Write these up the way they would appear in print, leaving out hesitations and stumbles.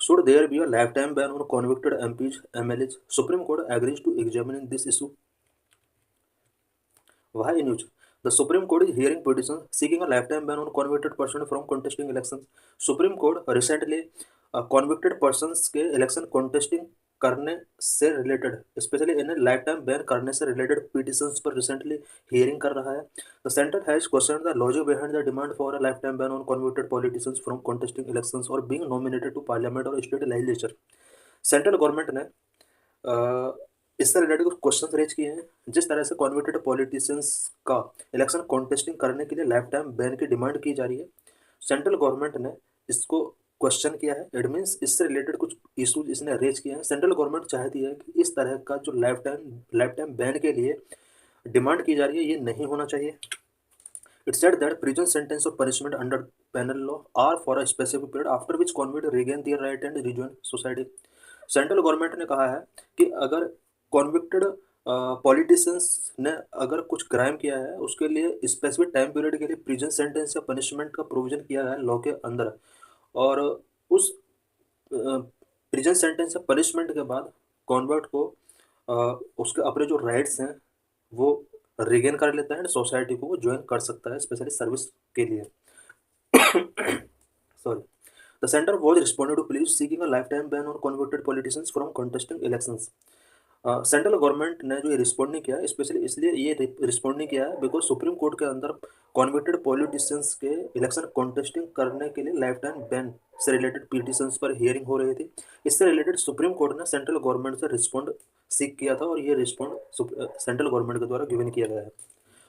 Should there be a lifetime ban on convicted MPs, MLAs? Supreme Court agrees to examine this issue. Why news? The Supreme Court is hearing petitions seeking a lifetime ban on convicted person from contesting elections. Supreme Court recently convicted persons के election contesting करने से related specially इन्हें life time ban करने से related petitions पर recently hearing कर रहा है. The centre has question the logic behind the demand for a life time ban on convicted politicians from contesting elections और बीइंग नॉमिनेटेड टू पार्लियामेंट और state legislature. Central government ने इससे related कुछ question raise किए हैं. जिस तरह से कॉन्विक्टेड पॉलिटिशियंस का इलेक्शन कॉन्टेस्टिंग करने के लिए लाइफ टाइम बैन की डिमांड की जा रही है, सेंट्रल गवर्नमेंट ने इसको क्वेश्चन किया है. इट मीन्स इससे रिलेटेड कुछ इशूज इसने रेज किए हैं. सेंट्रल गवर्नमेंट चाहती है कि इस तरह का जो लाइफ टाइम बैन के लिए डिमांड की जा रही है ये नहीं होना चाहिए. It said that prison sentence or punishment under penal law are for a specific period after which convict regain their right and rejoin society. Central government ने कहा है कि अगर कॉन्विक्टेड पॉलिटिशियंस ने अगर कुछ क्राइम किया है उसके लिए स्पेसिफिक टाइम पीरियड के लिए प्रिजन सेंटेंस या पनिशमेंट का प्रोविजन किया है लॉ के अंदर, और उस प्रिजन सेंटेंस या पनिशमेंट के बाद कॉन्वर्ट को उसके अपने जो राइट्स हैं वो रिगेन कर लेता है एंड सोसाइटी को वो ज्वाइन कर सकता है स्पेशली सर्विस के लिए. Sorry. The centre was responded to pleas seeking a life time ban on convicted politicians from contesting elections. Central government ने जो ये रिस्पॉन्ड नहीं किया है, स्पेशली इसलिए ये रिस्पॉन्ड नहीं किया है बिकॉज सुप्रीम कोर्ट के अंदर कॉन्विक्टेड पॉलिटिशियंस के इलेक्शन कॉन्टेस्टिंग करने के लिए लाइफ टाइम बैन से रिलेटेड पिटिशंस पर हियरिंग हो रही थी. इससे रिलेटेड सुप्रीम कोर्ट ने सेंट्रल गवर्नमेंट से रिस्पॉन्ड सीख किया था और ये रिस्पॉन्ड सेंट्रल गवर्नमेंट के द्वारा गिवन किया गया है.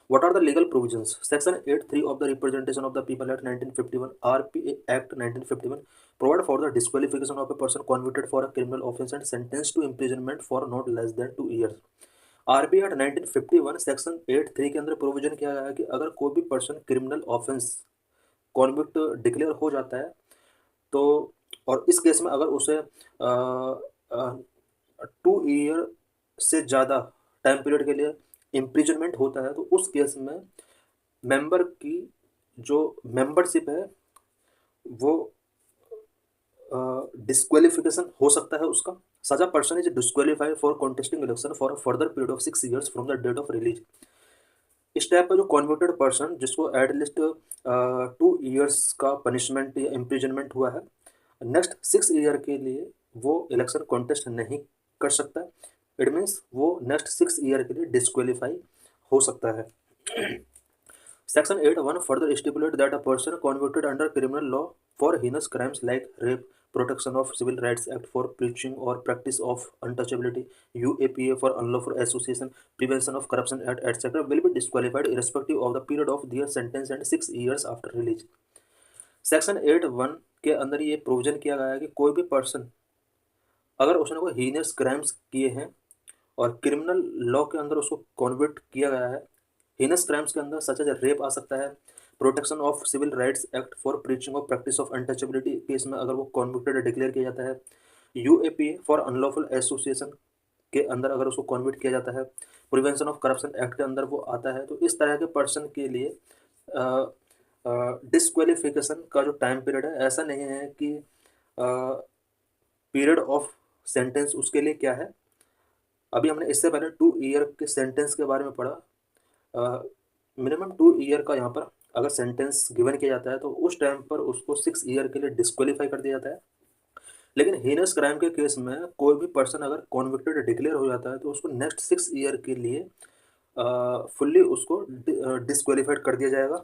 What are the legal provisions? Section 8(3) of the Representation of the People Act 1951, RPA Act 1951, provide for the disqualification of a person convicted for a criminal offence and sentenced to imprisonment for not less than 2 years. RPA Act 1951 section 8(3) के अंदर provision किया गया है कि अगर कोई भी person criminal offence convict declare हो जाता है तो, और इस केस में अगर उसे 2 ईयर से ज़्यादा टाइम पीरियड के लिए इम्प्रिजनमेंट होता है तो उस केस में मेंबर की जो मेंबरशिप है वो डिस्क्वालिफिकेशन हो सकता है उसका. Such a person is disqualified for contesting election for a further period of 6 years from the date of release. इस टाइप का जो कॉन्विक्टेड पर्सन जिसको एटलीस्ट 2 years का पनिशमेंट या इम्प्रिजनमेंट हुआ है, नेक्स्ट 6 year के लिए वो इलेक्शन कॉन्टेस्ट नहीं कर सकता. इट मीन्स वो नेक्स्ट 6 year के लिए डिस्क्वालीफाई हो सकता है. Section 8(1) further stipulate that a person convicted under criminal law for heinous crimes like rape, Protection of Civil Rights Act for preaching or practice of untouchability, UAPA for unlawful association, Prevention of Corruption Act, etc. will be disqualified irrespective of the period of their sentence and 6 years after release. Section 8(1) के अंदर ये provision किया गया है कि कोई भी person अगर उसने कोई हीनियस क्राइम्स किए हैं और क्रिमिनल लॉ के अंदर उसको कॉन्विक्ट किया गया है, हीनस क्राइम्स के अंदर सच एज रेप आ सकता है, protection of civil rights act for preaching of practice of untouchability case में अगर वो कॉन्विक्टेड डिक्लेयर किया जाता है, यूएपीए फॉर अनलॉफुल एसोसिएशन के अंदर अगर उसको कॉन्विक्ट किया जाता है, प्रिवेंशन ऑफ करप्शन एक्ट के अंदर वो आता है. तो इस तरह के पर्सन के लिए डिस्क्वालिफिकेशन का जो टाइम पीरियड है ऐसा नहीं है कि पीरियड ऑफ सेंटेंस उसके लिए क्या है. अभी हमने इससे पहले 2 year के सेंटेंस के बारे में पढ़ा. मिनिमम 2 year का यहाँ पर अगर सेंटेंस गिवन किया जाता है तो उस टाइम पर उसको 6 year के लिए डिस्क्वालीफाई कर दिया जाता है. लेकिन हीनस क्राइम के केस में कोई भी पर्सन अगर कॉन्विक्टेड डिक्लेयर हो जाता है तो उसको नेक्स्ट 6 year के लिए फुल्ली उसको डिस्क्वालीफाइड कर दिया जाएगा.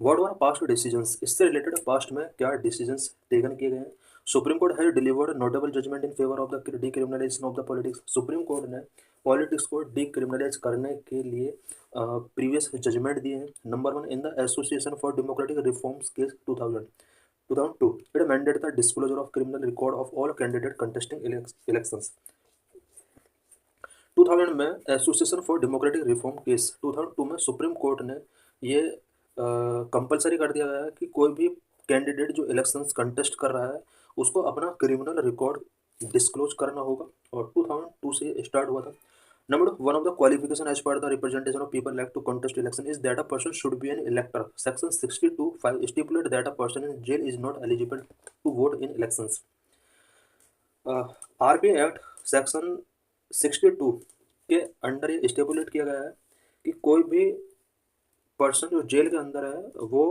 व्हाट वर पास्ट डिसीजंस, इससे रिलेटेड पास्ट में क्या डिसीजंस टेकन किए गए हैं. Supreme court has delivered notable judgment in favour of the decriminalisation of the politics. Supreme court ने पॉलिटिक्स को डिक्रिमिनलाइज करने के लिए प्रीवियस जजमेंट दिए हैं. Number 1 in the association for democratic reforms case 2002 it mandate the disclosure of criminal record of all candidate contesting elections. 2000 में association for democratic reform case 2002 में supreme court ने ये कंपलसरी कर दिया गया है कि कोई भी कैंडिडेट जो इलेक्शंस कंटेस्ट कर रहा है उसको अपना क्रिमिनल रिकॉर्ड डिस्क्लोज करना होगा, और 2002 से स्टार्ट हुआ था. Number 1 of the qualification as per the representation of people elect to contest election is that a person should be an elector. Section 62(5) stipulate that a person in jail is not eligible to vote in elections. RBI act section 62 के under ये स्टेपुलेट किया गया है कि कोई भी person जो jail के अंदर है वो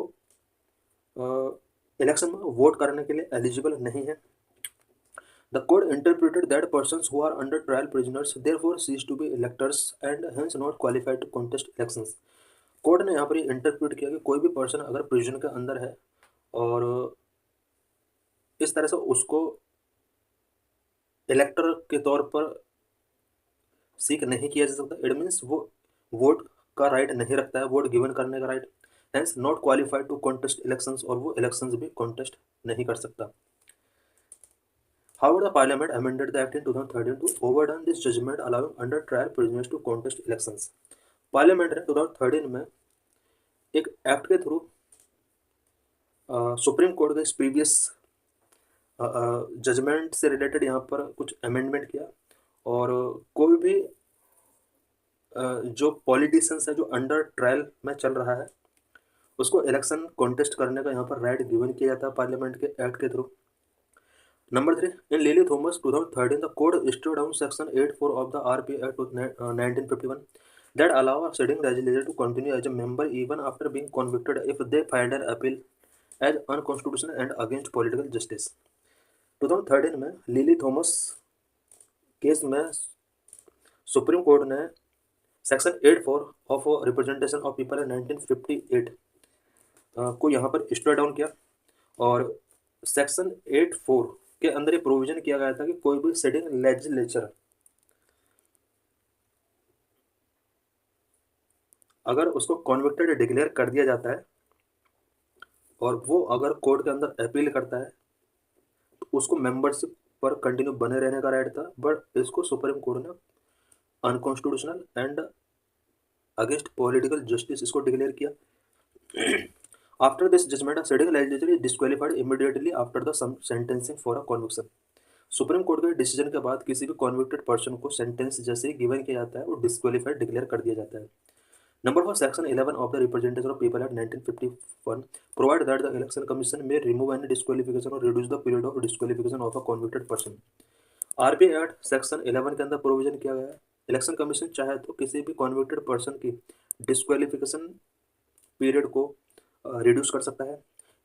इलेक्शन में वोट करने के लिए एलिजिबल नहीं है। The court interpreted that persons who are under trial prisoners therefore cease to be electors and hence not qualified to contest elections। Court ने यहाँ पर ये इंटरप्रेट किया कि कोई भी पर्सन अगर प्रिजन के अंदर है और इस तरह से उसको इलेक्टर के तौर पर सीक नहीं किया जा सकता, इट मीन्स वो वोट का राइट नहीं रखता है, वोट गिवन करने का right, hence not qualified to contest elections, और वो इलेक्शंस भी कॉन्टेस्ट नहीं कर सकता। However, the Parliament amended the Act in 2013 to overturn this judgment, allowing under trial prisoners to contest elections। Parliament ने 2013 में एक एक्ट के थ्रू सुप्रीम कोर्ट के इस प्रीवियस जजमेंट से रिलेटेड यहाँ पर कुछ अमेंडमेंट किया, और कोई भी जो पॉलिटिशियंस है जो अंडर ट्रायल में चल रहा है उसको इलेक्शन कॉन्टेस्ट करने का यहाँ पर राइट गिवन किया जाता है पार्लियामेंट के एक्ट के through. Number 3, in Lily Thomas 2013, the court struck down Section 84 of the RPA Act 1951 that allow a sitting legislature to continue as a member even after being convicted if they filed an appeal as unconstitutional and against political justice। 2013 में lily Thomas case में supreme court ने section 84 of representation of people in 1958 को यहाँ पर strike down किया, और section 84 के अंदर ये प्रोविजन किया गया था कि कोई भी सिटिंग लेजिस्लेचर अगर उसको कॉन्विक्टेड डिक्लेयर कर दिया जाता है और वो अगर कोर्ट के अंदर अपील करता है तो उसको मेंबरशिप पर कंटिन्यू बने रहने का राइट था, बट इसको सुप्रीम कोर्ट ने unconstitutional and against political justice इसको डिक्लेयर किया। After this judgment, a sitting legislature is disqualified immediately after the sentencing for a conviction। Supreme court के डिसीजन के बाद किसी भी कॉन्विक्टेड पर्सन को सेंटेंस जैसे ही गिवन किया जाता है वो डिस्क्वालीफाइड डिक्लेयर कर दिया जाता है। Number 4, section 11 of the representation of people act 1951 provide that the election commission में रिमूव एनी डिस्क्वालिफिकेशन और reduce the period of disqualification of a convicted person. RPI act section 11 के अंदर प्रोविजन किया गया है इलेक्शन कमीशन चाहे तो किसी भी कॉन्विक्टेड पर्सन की डिस्क्वालिफिकेशन पीरियड को रिड्यूस कर सकता है।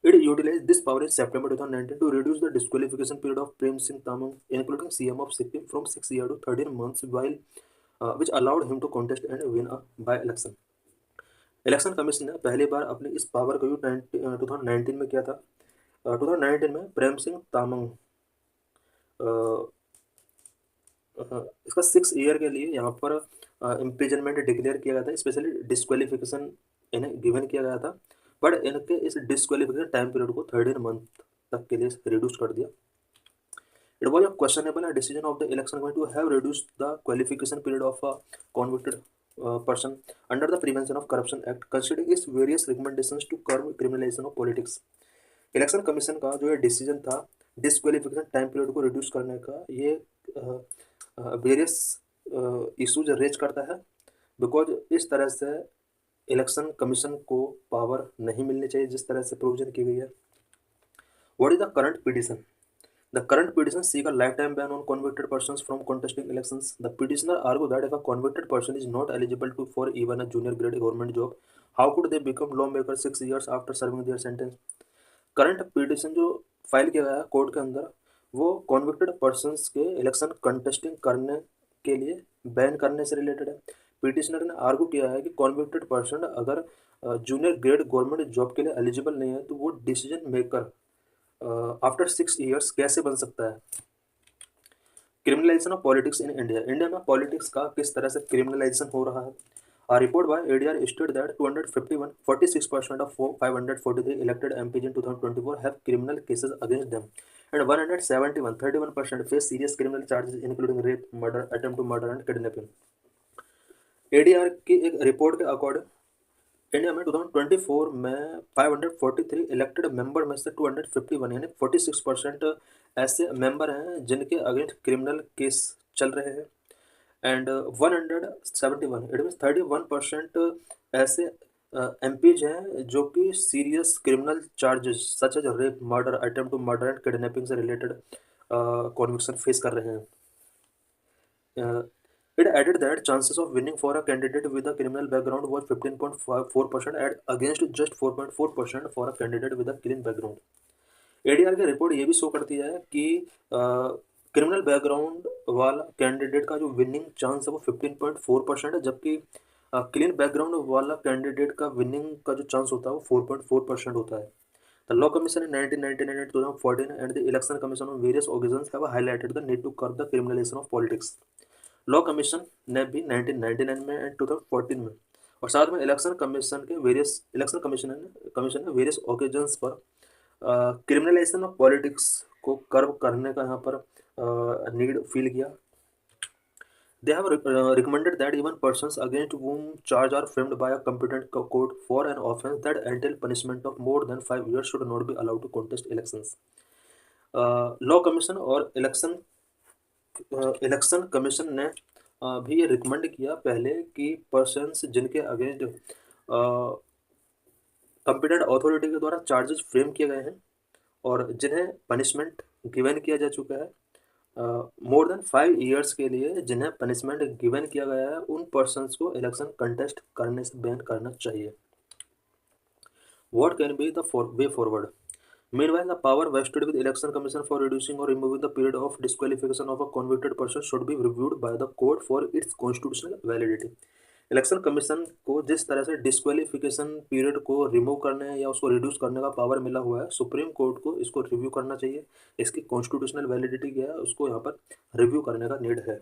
It utilise this power in September 2019 to reduce the disqualification period of Prem Singh Tamang including CM of Sikkim from 6 years to 13 months while which allowed him to contest and win a by election। Election commission ने पहली बार अपनी इस power का use 2019 में किया था। 2019 में प्रेम सिंह तामंग इसका 6 year के लिए यहाँ पर इम्प्रिजनमेंट डिक्लेयर किया गया था, स्पेशली डिस्क्वालिफिकेशन इन्हें गिवन किया गया था, बट इनके इस डिस्क्वालिफिकेशन टाइम पीरियड को 13 month तक के लिए रिड्यूस कर दिया। It was a questionable decision of the election commission to have reduce the qualification period of a convicted person under the prevention of corruption act considering इस various recommendations to curb criminalisation of politics. Election commission का जो ये decision था disqualification time period को reduce करने का, ये various issues raise करता है, बिकॉज इस तरह से इलेक्शन कमीशन को पावर नहीं मिलनी चाहिए जिस तरह से प्रोविजन की गई है। What is the current petition? The current petition seek a life time ban on convicted persons from contesting elections। The petitioner argue that if a convicted person is not eligible to for even a junior grade government job, how could they become lawmaker 6 years after serving their sentence? Current petition जो file किया गया है court के अंदर वो convicted persons के election contesting करने के लिए बैन करने से रिलेटेड है। पिटिशनर ने आर्गू किया है कि कॉन्विक्टेड पर्सन अगर जूनियर ग्रेड गवर्नमेंट जॉब के लिए एलिजिबल नहीं है तो वो डिसीजन मेकर आफ्टर 6 years कैसे बन सकता है। Criminalisation of politics in India, India में पॉलिटिक्स का किस तरह से क्रिमिनलाइजेशन हो रहा है। A report by ADR stated that 251, 46% of 543 elected MPs in 2024 have criminal cases against them, and 171, 31% face serious criminal charges including rape, murder, attempt to murder and kidnapping। ADR की एक report के according India में 2024 में 543 elected member में से 251 यानी 46% ऐसे member हैं जिनके अगेंस्ट क्रिमिनल केस चल रहे हैं, एंड 171 इट मीन 31% ऐसे MPs हैं जो कि serious criminal charges such as rape, murder, attempt to murder and kidnapping से रिलेटेड कॉन्विक्शन फेस कर रहे हैं। It added that chances of winning for a candidate with a criminal background was 15.4% and against just 4.4% for a candidate with a clean background. ADR की report ये भी show करती है कि क्रिमिनल बैकग्राउंड वाला कैंडिडेट का जो विनिंग चांस है वो 15.4% है, जबकि क्लीन बैकग्राउंड वाला कैंडिडेट का विनिंग का जो चांस होता है वो 4.4% होता है। The law commission in 1999 and 2014 and the election commission on various occasions have highlighted the need to curb the criminalization of politics. Law commission ने भी 1999 में एंड 2014 में और साथ में इलेक्शन कमीशन ने वेरियस ओकेजन्स पर क्रिमिनलाइजेशन ऑफ पॉलिटिक्स को कर्व करने का यहाँ पर नीड फील किया। They have recommended that even persons against whom charges are framed by a competent court for an offence that entails punishment of more than 5 years should not be allowed to contest elections. Law commission और election commission ने भी ये recommend किया पहले कि persons जिनके against competent authority के द्वारा चार्जेस फ्रेम किए गए हैं और जिन्हें पनिशमेंट गिवन किया जा चुका है मोर देन 5 इयर्स के लिए, जिन्हें पनिशमेंट गिवन किया गया है, उन पर्सन्स को इलेक्शन कंटेस्ट करने से बैन करना चाहिए। What can be the way forward? Meanwhile, the power vested with Election Commission for reducing or removing the period of disqualification of a convicted person should be reviewed by the court for its constitutional validity. Election commission को जिस तरह से disqualification period को remove करने या उसको reduce करने का पावर मिला हुआ है, सुप्रीम कोर्ट को इसको रिव्यू करना चाहिए। इसकी कॉन्स्टिट्यूशनल वैलिडिटी क्या है उसको यहाँ पर रिव्यू करने का नीड है।